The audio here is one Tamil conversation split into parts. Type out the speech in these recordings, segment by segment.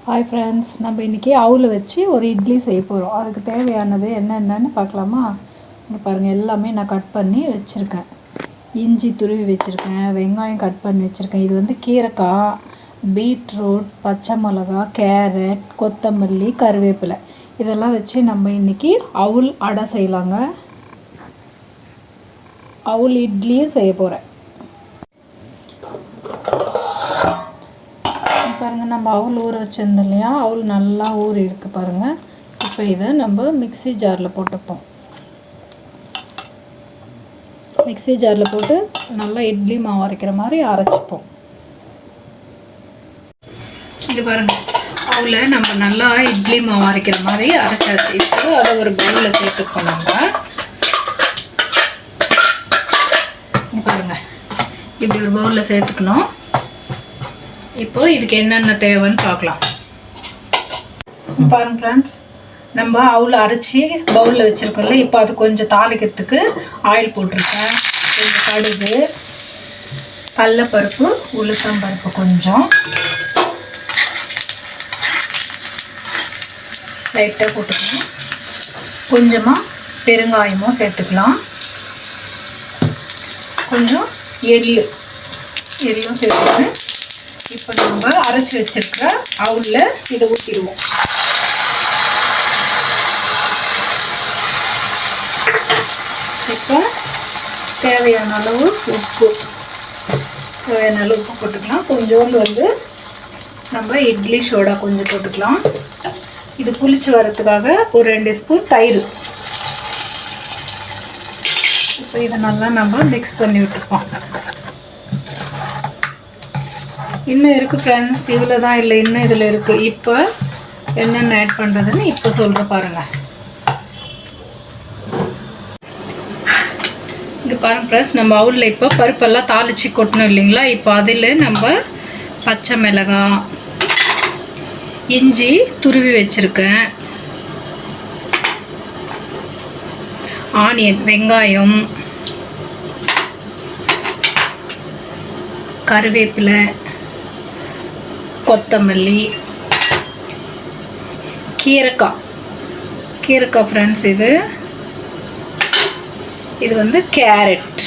ஹாய் ஃப்ரெண்ட்ஸ், நம்ம இன்றைக்கி அவுல் வச்சு ஒரு இட்லி செய்ய போகிறோம். அதுக்கு தேவையானது என்னென்னு பார்க்கலாமா? இங்கே பாருங்கள், எல்லாமே நான் கட் பண்ணி வச்சுருக்கேன். இஞ்சி துருவி வச்சுருக்கேன், வெங்காயம் கட் பண்ணி வச்சுருக்கேன். இது வந்து கீரைக்காய், பீட்ரூட், பச்சை மிளகா, கேரட், கொத்தமல்லி, கருவேப்பிலை இதெல்லாம் வச்சு நம்ம இன்றைக்கி அவுல் அடை செய்யலாங்க. அவுல் இட்லியும் செய்ய போகிறேன். பாருங்கள், நம்ம அவுல் ஊற வச்சுருந்தோம் இல்லையா, அவுல் நல்லா ஊறி இருக்கு பாருங்கள். இப்போ இதை நம்ம மிக்ஸி ஜாரில் போட்டுப்போம். மிக்ஸி ஜாரில் போட்டு நல்லா இட்லி மாவு அரைக்கிற மாதிரி அரைச்சிப்போம். இது பாருங்கள், அவுல நம்ம நல்லா இட்லி மாவு அரைக்கிற மாதிரி அரைச்சாச்சு. இப்போ அதை ஒரு பவுலில் சேர்த்துப்போம். நம்ம பாருங்கள், இப்படி ஒரு பவுலில் சேர்த்துக்கணும். இப்போ இதுக்கு என்னென்ன தேவைன்னு பார்க்கலாம். பாருங்க ஃப்ரெண்ட்ஸ், நம்ம அவுல் அரைச்சி பவுலில் வச்சுருக்கோம்ல. இப்போ அது கொஞ்சம் தாளிக்கிறதுக்கு ஆயில் போட்டிருக்கேன். கொஞ்சம் கடுகு, கடலைப்பருப்பு, உளுத்தம்பருப்பு கொஞ்சம் லைட்டாக போட்டுக்கணும். கொஞ்சமாக பெருங்காயமும் சேர்த்துக்கலாம். கொஞ்சம் எள்ளும் சேர்த்துக்கணும். இப்போ நம்ம அரைச்சி வச்சிருக்கிற அவுலில் இதை ஊற்றிடுவோம். இப்போ தேவையான அளவு உப்பு போட்டுக்கலாம். கொஞ்சோண்டு வந்து நம்ம இட்லி சோடா கொஞ்சம் போட்டுக்கலாம். இது புளிச்சு வரத்துக்காக ஒரு 2 ஸ்பூன் தயிர். இப்போ இதை நல்லா நம்ம மிக்ஸ் பண்ணி விட்டுப்போம். இன்னும் இருக்குது ஃப்ரெண்ட்ஸ், இவ்வளோ தான் இல்லை, இன்னும் இதில் இருக்குது. இப்போ என்னென்ன ஆட் பண்ணுறதுன்னு இப்போ சொல்கிற பாருங்கள். இங்கே பாருங்கள் ஃப்ரெண்ட்ஸ், நம்ம அவுலில் இப்போ பருப்பெல்லாம் தாளித்து கொட்டணும் இல்லைங்களா. இப்போ அதில் நம்ம பச்சை மிளகாய், இஞ்சி துருவி வச்சுருக்கேன், ஆனியன் வெங்காயம், கருவேப்பிலை, கொத்தமல்லி, கீரைக்காய் ஃப்ரெண்ட்ஸ், இது வந்து கேரட்,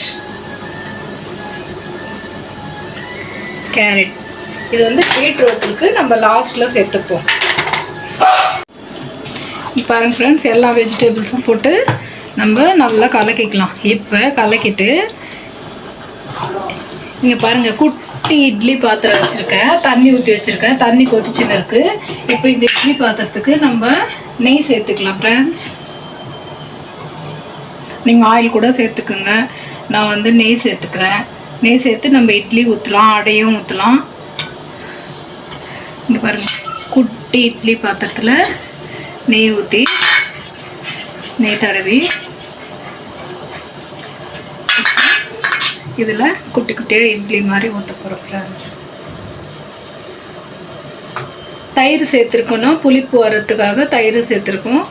இது வந்து பீட்ரூட்டுக்கு நம்ம லாஸ்ட்டில் சேர்த்துப்போம். பாருங்க ஃப்ரெண்ட்ஸ், எல்லா வெஜிடபிள்ஸும் போட்டு நம்ம நல்லா கலக்கிக்கலாம். இப்போ கலக்கிட்டு இங்கே பாருங்கள், குட்டி இட்லி பாத்திரம் வச்சுருக்கேன், தண்ணி ஊற்றி வச்சுருக்கேன். தண்ணி கொதிச்சுன்னு இருக்குது. இப்போ இந்த இட்லி பாத்திரத்துக்கு நம்ம நெய் சேர்த்துக்கலாம் ஃப்ரெண்ட்ஸ். நீங்கள் ஆயில் கூட சேர்த்துக்குங்க. நான் வந்து நெய் சேர்த்துக்கிறேன். நெய் சேர்த்து நம்ம இட்லி ஊற்றலாம், அடையும் ஊற்றலாம். இங்கே பாருங்கள், குட்டி இட்லி பாத்திரத்தில் நெய் ஊற்றி நெய் தடவி இதில் குட்டி குட்டியாக இட்லி மாதிரி ஊற்ற போகிறோம் ஃப்ரெண்ட்ஸ். தயிர் சேர்த்துருக்கணும், புளிப்பு வரத்துக்காக தயிர் சேர்த்துருக்கோம்.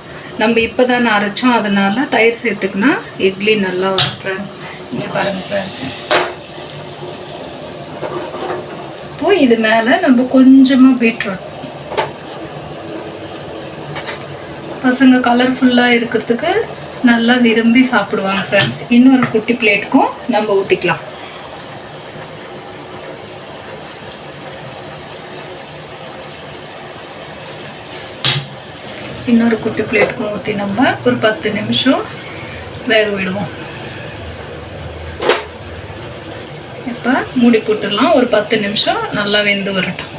நம்ம இப்போ தான் அரைச்சோம், அதனால் தயிர் சேர்த்துக்குனா இட்லி நல்லா வரும் ஃப்ரெண்ட்ஸ். இங்கே பாருங்கள் ஃப்ரெண்ட்ஸ், இப்போது இது மேலே நம்ம கொஞ்சமாக பீட்ரூட், பசங்க கலர்ஃபுல்லாக இருக்கிறதுக்கு நல்லா விரும்பி சாப்பிடுவாங்க ஃப்ரெண்ட்ஸ். இன்னொரு குட்டி பிளேட்டுக்கும் நம்ம ஊற்றிக்கலாம். இன்னொரு குட்டி பிளேட்டுக்கும் ஊற்றி நம்ம ஒரு 10 நிமிஷம் வேக விடுவோம். இப்போ மூடி போட்டுடலாம். ஒரு 10 நிமிஷம் நல்லா வெந்து வரட்டும்.